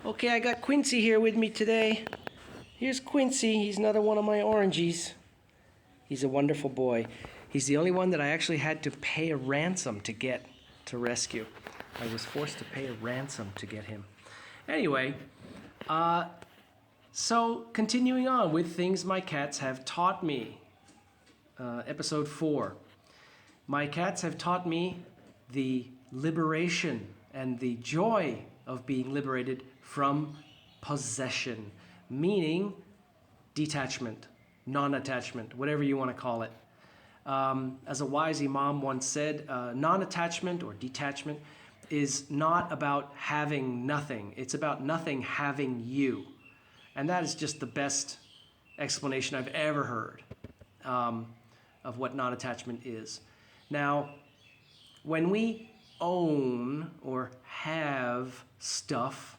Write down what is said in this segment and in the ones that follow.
Okay, I got Quincy here with me today. Here's Quincy. He's another one of my orangies. He's a wonderful boy. He's the only one that I actually had to pay a ransom to get to rescue. I was forced to pay a ransom to get him. Anyway, so continuing on with things my cats have taught me. Episode 4. My cats have taught me the liberation and the joy of being liberated from possession, meaning detachment, non-attachment, whatever you want to call it. As a wise imam once said, non-attachment or detachment is not about having nothing. It's about nothing having you. And that is just the best explanation I've ever heard of what non-attachment is. Now, when we own or have stuff,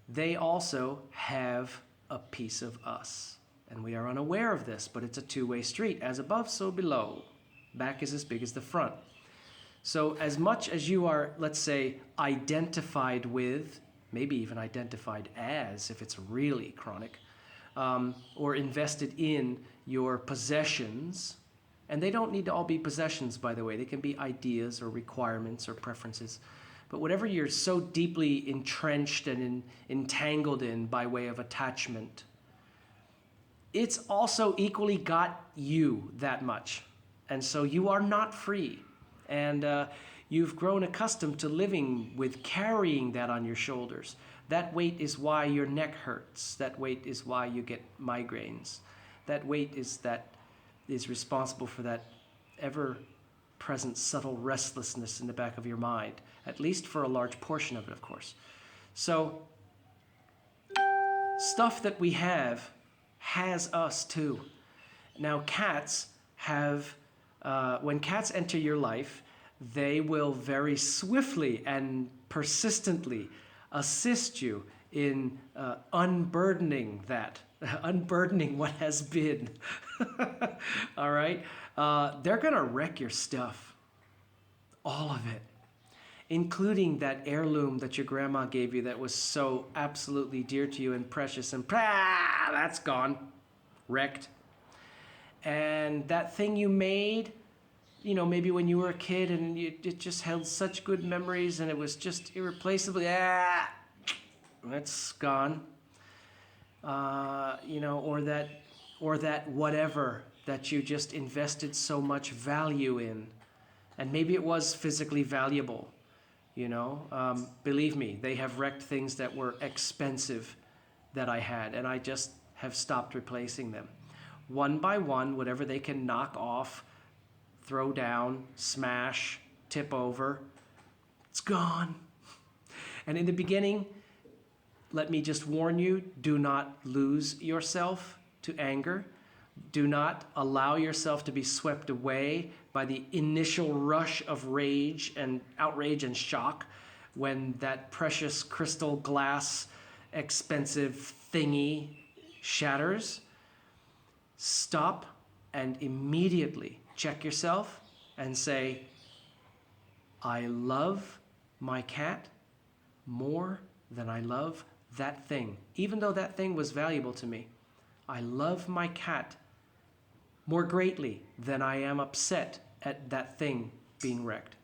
they also have a piece of us. And we are unaware of this, but it's a two-way street. As above, so below. Back is as big as the front. So as much as you are, let's say, identified with, maybe even identified as, if it's really chronic, or invested in your possessions, and they don't need to all be possessions, by the way. They can be ideas or requirements or preferences. But whatever you're so deeply entrenched and entangled in by way of attachment, it's also equally got you that much. And so you are not free. And you've grown accustomed to living with carrying that on your shoulders. That weight is why your neck hurts. That weight is why you get migraines. That weight is responsible for that ever-present subtle restlessness in the back of your mind, at least for a large portion of it, of course. So, stuff that we have has us too. Now, cats have, when cats enter your life, they will very swiftly and persistently assist you in unburdening that. Unburdening what has been. All right? They're going to wreck your stuff. All of it. Including that heirloom that your grandma gave you that was so absolutely dear to you and precious, and that's gone. Wrecked. And that thing you made, you know, maybe when you were a kid and it just held such good memories and it was just irreplaceably, that's gone. You know, or that whatever that you just invested so much value in. And maybe it was physically valuable, you know. Believe me, they have wrecked things that were expensive that I had, and I just have stopped replacing them. One by one, whatever they can knock off, throw down, smash, tip over, it's gone. And in the beginning, let me just warn you, do not lose yourself to anger. Do not allow yourself to be swept away by the initial rush of rage and outrage and shock when that precious crystal glass expensive thingy shatters. Stop and immediately check yourself and say, I love my cat more than I love that thing, even though that thing was valuable to me. I love my cat more greatly than I am upset at that thing being wrecked.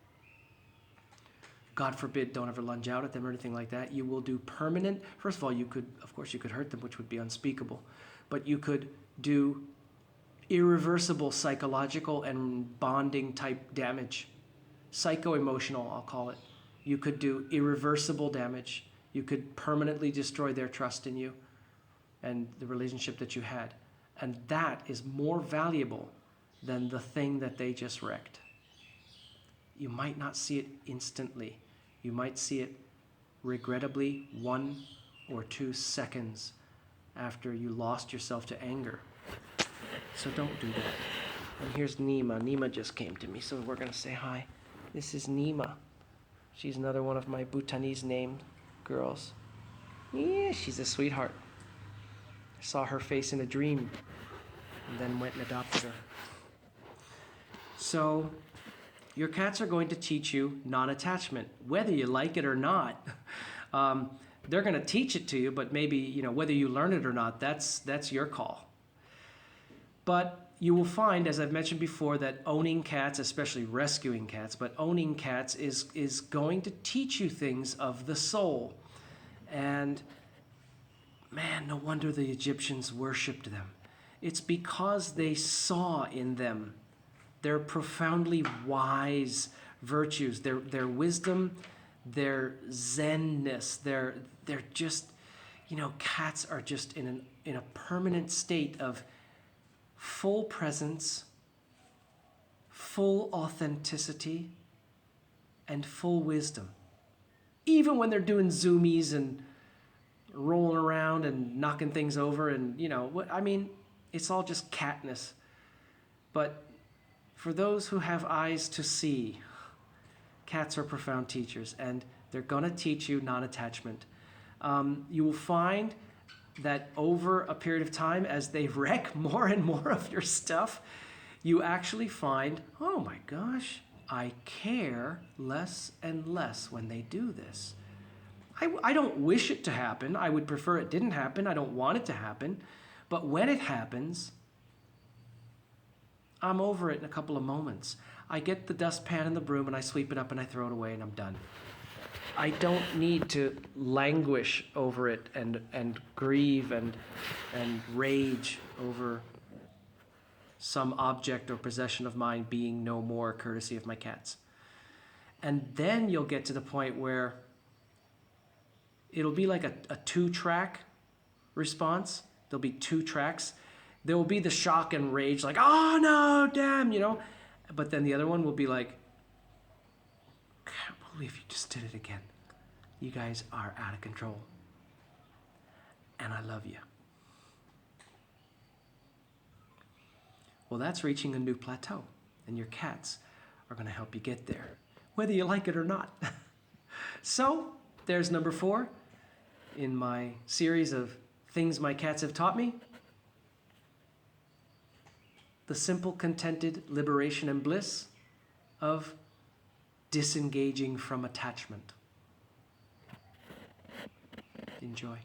God forbid, don't ever lunge out at them or anything like that. You will do permanent, first of all, you could hurt them, which would be unspeakable, but you could do irreversible psychological and bonding type damage. Psycho-emotional, I'll call it. You could do irreversible damage. You could permanently destroy their trust in you and the relationship that you had. And that is more valuable than the thing that they just wrecked. You might not see it instantly. You might see it, regrettably, 1 or 2 seconds after you lost yourself to anger. So don't do that. And here's Nima. Nima just came to me, so we're going to say hi. This is Nima. She's another one of my Bhutanese named girls. Yeah, she's a sweetheart. I saw her face in a dream and then went and adopted her. So Your cats are going to teach you non-attachment, whether you like it or not. They're going to teach it to you, but maybe, you know, whether you learn it or not, that's your call. But you will find, as I've mentioned before, that owning cats, especially rescuing cats, but owning cats is going to teach you things of the soul. And man, no wonder the Egyptians worshipped them. It's because they saw in them their profoundly wise virtues, their wisdom, their zenness, they're just, you know, cats are just in a permanent state of full presence, full authenticity, and full wisdom. Even when they're doing zoomies and rolling around and knocking things over and, you know, what I mean, it's all just catness. But for those who have eyes to see, cats are profound teachers, and they're going to teach you non-attachment. You will find that over a period of time, as they wreck more and more of your stuff, you actually find, oh my gosh, I care less and less when they do this. I don't wish it to happen. I would prefer it didn't happen. I don't want it to happen. But when it happens, I'm over it in a couple of moments. I get the dustpan and the broom and I sweep it up and I throw it away and I'm done. I don't need to languish over it and grieve and rage over some object or possession of mine being no more courtesy of my cats. And then you'll get to the point where it'll be like a two-track response. There'll be two tracks. There will be the shock and rage, like, oh no, damn, you know. But then the other one will be like, can't believe you just did it again. You guys are out of control. And I love you. Well, that's reaching a new plateau. And your cats are going to help you get there, whether you like it or not. So, there's number 4 in my series of things my cats have taught me. The simple, contented liberation and bliss of disengaging from attachment. Enjoy.